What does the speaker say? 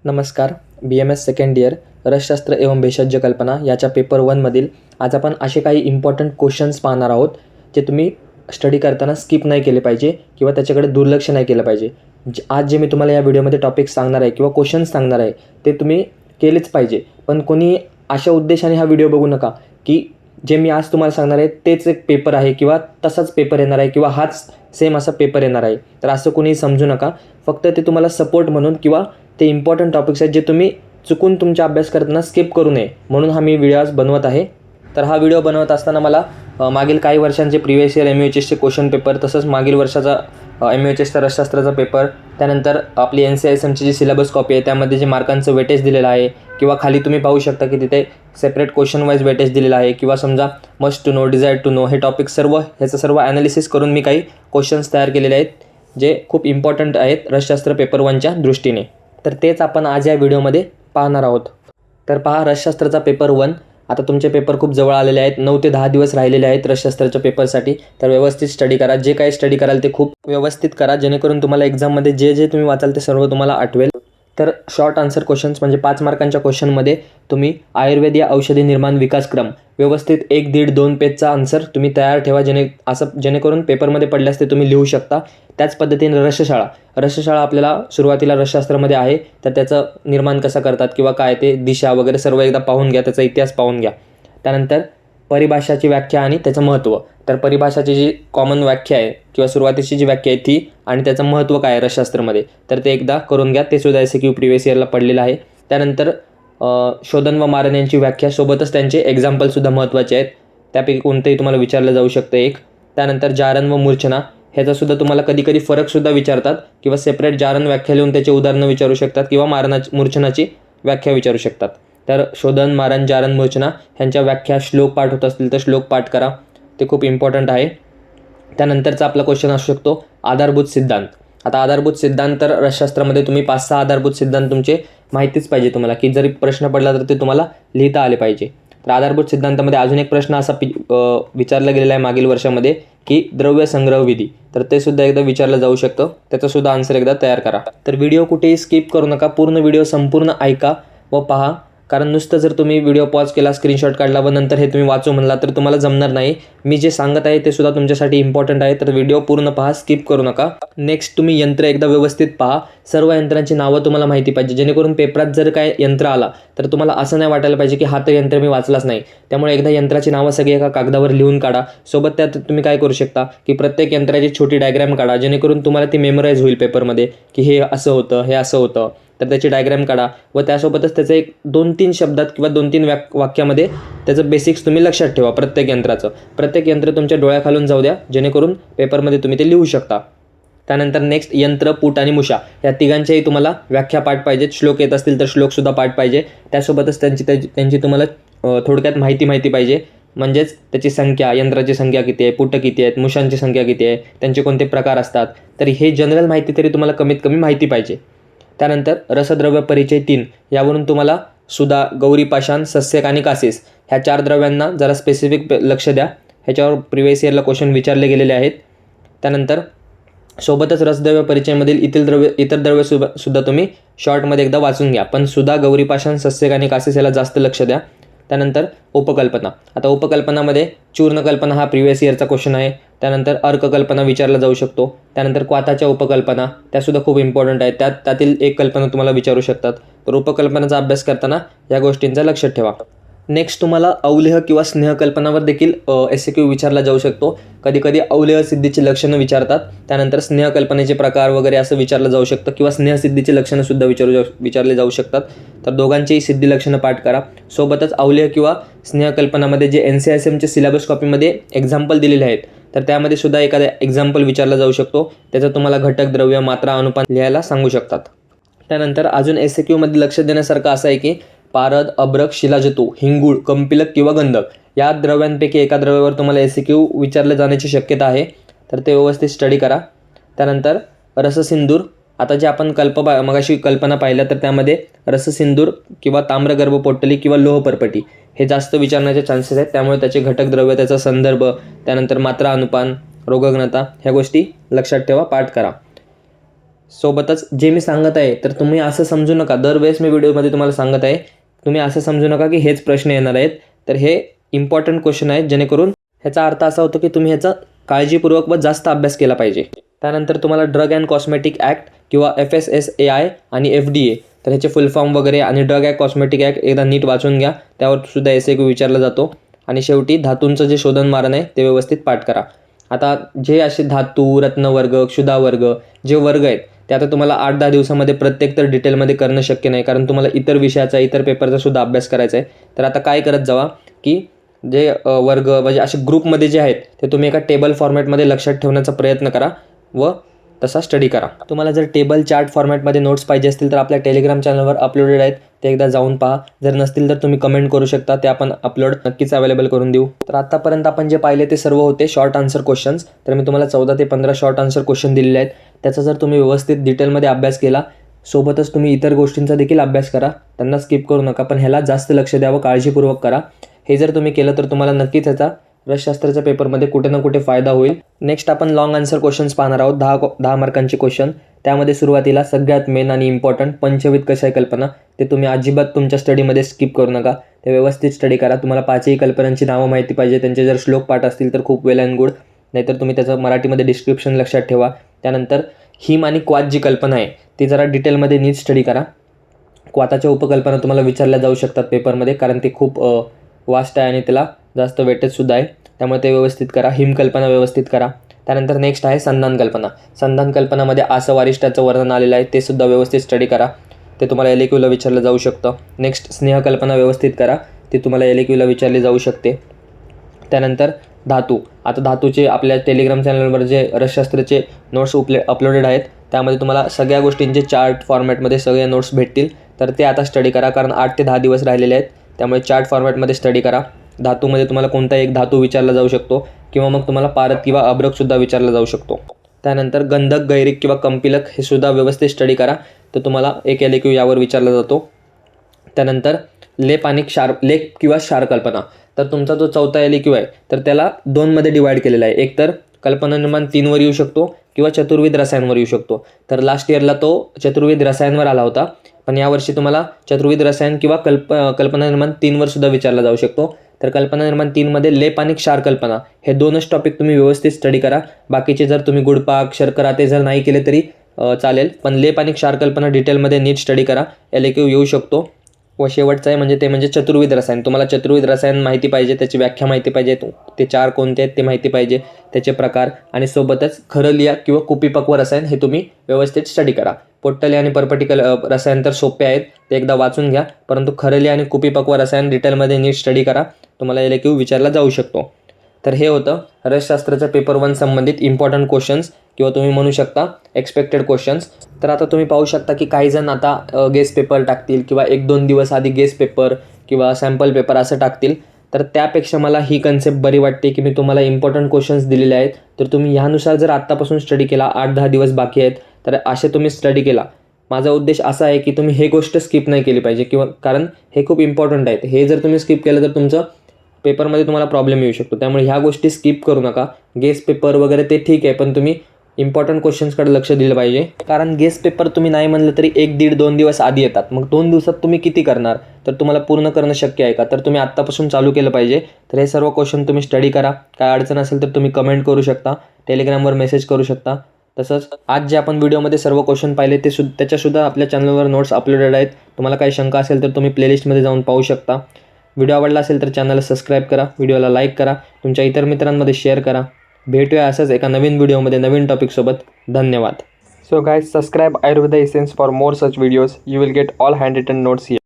नमस्कार. BMS second year रसशास्त्र एवं भेषज कल्पना याच्या पेपर 1मधील आज आपण असे काही इम्पॉर्टंट क्वेश्चन्स पाहणार आहोत जे तुम्ही स्टडी करताना स्किप नाही केले पाहिजे किंवा त्याच्याकडे दुर्लक्ष नाही केलं पाहिजे. आज जे मी तुम्हाला या व्हिडिओमध्ये टॉपिक सांगणार आहे किंवा क्वेश्चन्स सांगणार आहे ते तुम्ही केलेच पाहिजे. पण कोणी अशा उद्देशाने हा व्हिडिओ बघू नका की जे मी आज तुम्हाला सांगणार आहे तेच एक पेपर आहे किंवा तसाच पेपर येणार आहे किंवा हाच सेम असा पेपर येणार आहे. तर असं कोणी समजू नका. फक्त ते तुम्हाला सपोर्ट म्हणून किंवा ते इम्पॉर्टंट टॉपिक्स आहेत जे तुम्ही चुकून तुमचा अभ्यास करताना स्किप करू नये म्हणून हा मी व्हिडिओ आज बनवत आहे. तर हा व्हिडिओ बनवत असताना मला मागील काही वर्षांचे प्रिव्हियस इयर MUHSचे क्वेश्चन पेपर, तसंच मागील वर्षाचा MUHSचा रसशास्त्राचा पेपर, त्यानंतर आपली NCISMची जी सिलेबस कॉपी आहे त्यामध्ये जे मार्कांचं वेटेज दिलेलं आहे किंवा खाली तुम्ही पाहू शकता की तिथे सेपरेट क्वेश्चन वाईज वेटेज दिलेलं आहे किंवा समजा must to know, desire to know, हे टॉपिक ह्याचं सर्व ॲनालिसिस करून मी काही क्वेश्चन्स तयार केलेले आहेत जे खूप इम्पॉर्टंट आहेत रसशास्त्र पेपर 1च्या दृष्टीने. तर तेच आपण आज या व्हिडिओमध्ये पाहणार आहोत. तर पहा, रसशास्त्राचा पेपर 1 आता तुमचे पेपर खूप जवळ आलेले आहेत. 9 ते 10 दिवस राहिलेले आहेत रसशास्त्राच्या पेपरसाठी. तर व्यवस्थित स्टडी करा. जे काही स्टडी कराल ते खूप व्यवस्थित करा जेणेकरून तुम्हाला एक्झाममध्ये जे तुम्ही वाचाल ते सर्व तुम्हाला आठवेल. तर शॉर्ट आन्सर क्वेश्चन्स म्हणजे 5 मार्कांच्या क्वेश्चनमध्ये तुम्ही आयुर्वेद या औषधी निर्माण विकास क्रम व्यवस्थित 1, 1.5, 2 पेजचा आन्सर तुम्ही तयार ठेवा जेणेकरून पेपरमध्ये पडल्यास ते तुम्ही लिहू शकता. त्याच पद्धतीने रसशाळा आपल्याला सुरुवातीला रसशास्त्रामध्ये आहे. तर त्याचं निर्माण कसं करतात किंवा काय ते दिशा वगैरे सर्व एकदा पाहून घ्या, त्याचा इतिहास पाहून घ्या. त्यानंतर परिभाषाची व्याख्या आणि त्याचं महत्त्व. तर परिभाषाची जी कॉमन व्याख्या आहे किंवा सुरुवातीची जी व्याख्या आहे ती आणि त्याचं महत्त्व काय आहे रसशास्त्रामध्ये तर ते एकदा करून घ्या. ते सुद्धा SAQ प्रिव्हियस इयरला पडलेलं आहे. त्यानंतर शोधन व मारण यांची व्याख्या, सोबतच त्यांचे एक्झाम्पलसुद्धा महत्त्वाचे आहेत. त्यापैकी कोणतंही तुम्हाला विचारलं जाऊ शकतं एक. त्यानंतर जारण व मूर्छना ह्याचासुद्धा तुम्हाला कधी फरकसुद्धा विचारतात किंवा सेपरेट जारण व्याख्या लिहून त्याचे उदाहरणं विचारू शकतात किंवा मूर्छनाची व्याख्या विचारू शकतात. तर शोधन, मारण, जारण, मूर्छना ह्यांच्या व्याख्या श्लोक पाठ होत असतील तर श्लोक पाठ करा, ते खूप इम्पॉर्टंट आहे. त्यानंतरचा आपला क्वेश्चन असू शकतो आधारभूत सिद्धांत. आता आधारभूत सिद्धांत तर रसशास्त्रामध्ये तुम्ही 5-6 आधारभूत सिद्धांत तुमचे माहितीच पाहिजे तुम्हाला की जरी प्रश्न पडला तर ते तुम्हाला लिहिता आले पाहिजे. तर आधारभूत सिद्धांतामध्ये अजून एक प्रश्न असा विचारला गेलेला आहे मागील वर्षामध्ये की द्रव्य संग्रह विधी. तर ते सुद्धा एकदा विचारलं जाऊ शकतं. त्याचासुद्धा आन्सर एकदा तयार करा. तर व्हिडिओ कुठेही स्किप करू नका. पूर्ण व्हिडिओ संपूर्ण ऐका व पहा. कारण नुसतं जर तुम्ही व्हिडिओ पॉज केला, स्क्रीनशॉट काढला व नंतर हे तुम्ही वाचू म्हणला तर तुम्हाला जमणार नाही. मी जे सांगत आहे ते सुद्धा तुमच्यासाठी इम्पॉर्टंट आहे. तर व्हिडिओ पूर्ण पहा, स्किप करू नका. नेक्स्ट तुम्ही यंत्र एकदा व्यवस्थित पहा. सर्व यंत्रांची नावं तुम्हाला माहिती पाहिजे जेणेकरून पेपरात जर काय यंत्र आला तर तुम्हाला असं नाही वाटायला पाहिजे की हा तर यंत्र मी वाचलाच नाही. त्यामुळे एकदा यंत्राची नावं सगळी एका कागदावर लिहून काढा. सोबत त्यात तुम्ही काय करू शकता की प्रत्येक यंत्राची छोटी डायग्राम काढा जेणेकरून तुम्हाला ती मेमोराईज होईल पेपरमध्ये की हे असं होतं, हे असं होतं. तर त्याची डायग्राम काढा व त्यासोबतच त्याचं एक 2-3 शब्दात किंवा 2-3 वाक्यामध्ये त्याचं बेसिक्स तुम्ही लक्षात ठेवा. प्रत्येक यंत्र तुमच्या डोळ्याखालून जाऊ द्या जेणेकरून पेपरमध्ये तुम्ही ते लिहू शकता. त्यानंतर नेक्स्ट यंत्र, पूट आणि मुषा या तिघांच्याही तुम्हाला व्याख्या पाठ पाहिजेत. श्लोक येत असतील तर श्लोकसुद्धा पाठ पाहिजे. त्यासोबतच त्यांची तुम्हाला थोडक्यात माहिती पाहिजे. म्हणजेच त्याची संख्या, यंत्राची संख्या किती आहे, पुट किती आहेत, मुशांची संख्या किती आहे, त्यांचे कोणते प्रकार असतात. तर हे जनरल माहिती तरी तुम्हाला कमीत कमी माहिती पाहिजे. त्यानंतर रसद्रव्य परिचय 3 यावरून तुम्हाला सुधा, गौरी पाषाण, सस्यक आणि कासिस ह्या 4 द्रव्यांना जरा स्पेसिफिक लक्ष द्या. ह्याच्यावर प्रिव्हियस इयरला क्वेश्चन विचारले गेलेले आहेत. त्यानंतर सोबतच रसद्रव्य परिचयमधील इतर द्रव्य सुद्धा तुम्ही शॉर्टमध्ये एकदा वाचून घ्या. पण सुधा, गौरी पाषाण, सस्यक आणि कासिस याला जास्त लक्ष द्या. त्यानंतर उपकल्पना. आता उपकल्पनामध्ये चूर्ण कल्पना हा प्रिव्हियस इयरचा क्वेश्चन आहे. त्यानंतर अर्ककल्पना विचारला जाऊ शकतो. त्यानंतर क्वाथाच्या उपकल्पना त्यासुद्धा खूप इम्पॉर्टंट आहेत. त्यातील एक कल्पना तुम्हाला विचारू शकतात. तर उपकल्पनाचा अभ्यास करताना या गोष्टींचा लक्षात ठेवा. नेक्स्ट तुम्हाला अवलेह किंवा स्नेहकल्पनावर देखील SAQ विचारला जाऊ शकतो. कधी अवलेह सिद्धीची लक्षणं विचारतात. त्यानंतर स्नेहकल्पनेचे प्रकार वगैरे असं विचारलं जाऊ शकतं किंवा स्नेहसिद्धीची लक्षणंसुद्धा विचारले जाऊ शकतात. तर दोघांचीही सिद्धी लक्षणं पाठ करा. सोबतच अवलेह किंवा स्नेहकल्पनामध्ये जे NCISMचे सिलेबस कॉपीमध्ये एक्झाम्पल दिलेले आहेत तर त्यामध्ये सुद्धा एखादा एक्झाम्पल विचारला जाऊ शकतो. त्याचा तुम्हाला घटक, द्रव्य, मात्रा, अनुपात लिहायला सांगू शकतात. त्यानंतर अजून SAQमध्ये लक्ष देण्यासारखं असं आहे की पारद, अभ्रक, शिलाजतू, हिंगूळ, कंपिलक किंवा गंधक या द्रव्यांपैकी एका द्रव्यावर तुम्हाला SAQ विचारले जाण्याची शक्यता आहे. तर ते व्यवस्थित स्टडी करा. त्यानंतर रससिंदूर. आता जे आपण मगाशी कल्पना पाहिल्या तर त्यामध्ये रससिंदूर किंवा ताम्रगर्भ पोटली किंवा लोहपरपटी हे जास्त विचारण्याचे चान्सेस आहेत. त्यामुळे त्याचे घटक द्रव्य, त्याचा संदर्भ, त्यानंतर मात्रा, अनुपान, रोगघनता ह्या गोष्टी लक्षात ठेवा, पाठ करा. सोबतच जे मी सांगत आहे तर तुम्ही असं समजू नका, दरवेळेस मी व्हिडिओमध्ये तुम्हाला सांगत आहे, तुम्ही असं समजू नका की हेच प्रश्न येणार आहेत. तर हे इम्पॉर्टंट क्वेश्चन आहेत, जेणेकरून ह्याचा अर्थ असा होतो की तुम्ही ह्याचा काळजीपूर्वक व जास्त अभ्यास केला पाहिजे. त्यानंतर तुम्हाला ड्रग अँड कॉस्मेटिक ॲक्ट किंवा FSSAI आणि FDA, तर ह्याचे फुल फॉर्म वगैरे आणि ड्रग अँड कॉस्मेटिक ॲक्ट एकदा नीट वाचून घ्या, त्यावर सुद्धा SAQ विचारला जातो. आणि शेवटी धातूंचं जे शोधनमारण आहे ते व्यवस्थित पाठ करा. आता जे असे धातू, रत्नवर्ग, क्षुधावर्ग जे वर्ग आहेत ते आता तुम्हाला 8-10 दिवसामध्ये प्रत्येक तर डिटेलमध्ये करणं शक्य नाही, कारण तुम्हाला इतर विषयाचा, इतर पेपरचा सुद्धा अभ्यास करायचा आहे. तर आता काय करत जावा की जे वर्ग म्हणजे असे ग्रुपमध्ये जे आहेत ते तुम्ही एका टेबल फॉर्मॅटमध्ये लक्षात ठेवण्याचा प्रयत्न करा व तसा स्टडी करा. तुम्हाला जर टेबल चार्ट फॉर्मॅटमध्ये नोट्स पाहिजे असतील तर आपल्या टेलिग्राम चॅनलवर अपलोडेड आहेत, ते एकदा जाऊन पहा. जर नसतील तर तुम्ही कमेंट करू शकता, ते आपण अपलोड नक्कीच अवेलेबल करून देऊ. तर आतापर्यंत आपण जे पाहिले ते सर्व होते शॉर्ट आन्सर क्वेश्चन्स. तर मी तुम्हाला 14 ते 15 शॉर्ट आन्सर क्वेश्चन दिलेले आहेत. त्याचा जर तुम्ही व्यवस्थित डिटेलमध्ये अभ्यास केला, सोबतच तुम्ही इतर गोष्टींचा देखील अभ्यास करा, त्यांना स्किप करू नका, पण ह्याला जास्त लक्ष द्यावं, काळजीपूर्वक करा. हे जर तुम्ही केलं तर तुम्हाला नक्कीच ह्याचा रसशास्त्राच्या पेपरमध्ये कुठे ना कुठे फायदा होईल. नेक्स्ट आपण लॉंग आन्सर क्वेश्चन्स पाहणार आहोत, 10 मार्कांचे क्वेश्चन. त्यामध्ये सुरुवातीला सगळ्यात मेन आणि इम्पॉर्टंट पंचविध कशा आहे कल्पना, ते तुम्ही अजिबात तुमच्या स्टडीमध्ये स्किप करू नका. ते व्यवस्थित स्टडी करा. तुम्हाला 5ही कल्पनांची नावं माहिती पाहिजे, त्यांचे जर श्लोक पाठ असतील तर खूप वेल अँड गुड, नाहीतर तुम्ही त्याचं मराठीमध्ये डिस्क्रिप्शन लक्षात ठेवा. त्यानंतर हिम आणि क्वात जी कल्पना आहे ती जरा डिटेलमध्ये नीट स्टडी करा. क्वाताच्या उपकल्पना तुम्हाला विचारल्या जाऊ शकतात पेपरमध्ये, कारण ते खूप वास्ट आहे आणि त्याला जास्त वेटेजसुद्धा आहे, त्यामुळे ते व्यवस्थित करा. हिमकल्पना व्यवस्थित करा. त्यानंतर नेक्स्ट आहे संधान कल्पना. संधान कल्पनामध्ये आसवारिष्टाचं वर्णन आलेलं आहे, ते सुद्धा व्यवस्थित स्टडी करा, ते तुम्हाला LAQला विचारलं जाऊ शकतं. नेक्स्ट स्नेहकल्पना व्यवस्थित करा, ती तुम्हाला LAQला विचारली जाऊ शकते. त्यानंतर धातू. आता धातूचे आपल्या टेलिग्राम चॅनलवर जे रसशास्त्राचे नोट्स अपलोडेड आहेत, त्यामध्ये तुम्हाला सगळ्या गोष्टींचे चार्ट फॉर्मॅटमध्ये सगळे नोट्स भेटतील. तर ते आता स्टडी करा, कारण 8 ते 10 दिवस राहिलेले आहेत, त्यामुळे चार्ट फॉर्मॅटमध्ये स्टडी करा. धातूमध्ये तुम्हाला कोणता एक धातू विचारला जाऊ शकतो, किंवा मग तुम्हाला पारद किंवा अभ्रकसुद्धा विचारला जाऊ शकतो. त्यानंतर गंधक, गैरिक किंवा कंपिलक हे सुद्धा व्यवस्थित स्टडी करा, तर तुम्हाला एक LAQ यावर विचारला जातो. त्यानंतर लेप आणि लेप किंवा क्षार कल्पना. तर तुमचा जो चौथा LAQ आहे तर त्याला 2मध्ये डिवाईड केलेला आहे. एकतर कल्पना निर्माण 3वर येऊ शकतो किंवा चतुर्विध रसायनवर येऊ शकतो. तर लास्ट इयरला तो चतुर्विध रसायनवर आला होता, पण यावर्षी तुम्हाला चतुर्विध रसायन किंवा कल्पना निर्माण 3वर सुद्धा विचारला जाऊ शकतो. तर कल्पना निर्माण 3मध्ये लेप आणि क्षार कल्पना हे 2च टॉपिक तुम्ही व्यवस्थित स्टडी करा. बाकीचे जर तुम्ही गुडपाक, शर्करा ते जर नाही केले तरी चालेल, पण लेप आणि क्षार कल्पना डिटेलमध्ये नीट स्टडी करा, LAQ येऊ शकतो. व शेवटचं आहे म्हणजे ते म्हणजे चतुर्विध रसायन. तुम्हाला चतुर्विध रसायन माहिती पाहिजे, त्याची व्याख्या माहिती पाहिजे, ते 4 कोणते आहेत ते माहिती पाहिजे, त्याचे प्रकार, आणि सोबतच खरलिया किंवा कुपीपक्व रसायन हे तुम्ही व्यवस्थित स्टडी करा. पोट्टली आणि पर्पटिकल रसायन तर सोपे आहेत, ते एकदा वाचून घ्या, परंतु खरलिया आणि कुपीपक्व रसायन डिटेलमध्ये नीट स्टडी करा, तुम्हाला LAQ विचारला जाऊ शकतो. तर हे होतं रसशास्त्राच्या पेपर 1 संबंधित इम्पॉर्टंट क्वेश्चन्स, किंवा तुम्ही म्हणू शकता एक्सपेक्टेड क्वेश्चन्स. तर आता तुम्ही पाहू शकता की काही जण आता गेस्ट पेपर टाकतील, किंवा 1-2 दिवस आधी गेस्ट पेपर किंवा सॅम्पल पेपर असं टाकतील. तर त्यापेक्षा मला ही कन्सेप्ट बरी वाटते की मी तुम्हाला इम्पॉर्टंट क्वेश्चन्स दिलेले आहेत, तर तुम्ही ह्यानुसार जर आत्तापासून स्टडी केला, 8-10 दिवस बाकी आहेत, तर असे तुम्ही स्टडी केला. माझा उद्देश असा आहे की तुम्ही हे गोष्ट स्किप नाही केली पाहिजे, किंवा कारण हे खूप इम्पॉर्टंट आहेत. हे जर तुम्ही स्किप केलं तर तुमचं पेपरमध्ये तुम्हाला प्रॉब्लेम येऊ शकतो, त्यामुळे ह्या गोष्टी स्किप करू नका. गेस्ट पेपर वगैरे ते ठीक आहे, पण तुम्ही इम्पॉर्टंट क्वेश्चन्सकडे लक्ष दिलं पाहिजे, कारण गेस्ट पेपर तुम्ही नाही म्हणलं तरी 1-1.5-2 दिवस आधी येतात. मग 2 दिवसात तुम्ही किती करणार, तर तुम्हाला पूर्ण करणं शक्य आहे का, तर तुम्ही आत्तापासून चालू केलं पाहिजे. तर हे सर्व क्वेश्चन तुम्ही स्टडी करा. काय अडचण असेल तर तुम्ही कमेंट करू शकता, टेलिग्रामवर मेसेज करू शकता. तसंच आज जे आपण व्हिडिओमध्ये सर्व क्वेश्चन पाहिले ते त्याच्यासुद्धा आपल्या चॅनलवर नोट्स अपलोडेड आहेत. तुम्हाला काही शंका असेल तर तुम्ही प्लेलिस्टमध्ये जाऊन पाहू शकता. व्हिडिओ आवडला असेल तर चॅनलला सबस्क्राईब करा, व्हिडिओला लाईक करा, तुमच्या इतर मित्रांमध्ये शेअर करा. भेटूया असंच एका नवीन व्हिडिओमध्ये नवीन टॉपिकसोबत. धन्यवाद. So guys, subscribe Ayurveda Essence for more such videos. You will get all handwritten notes here.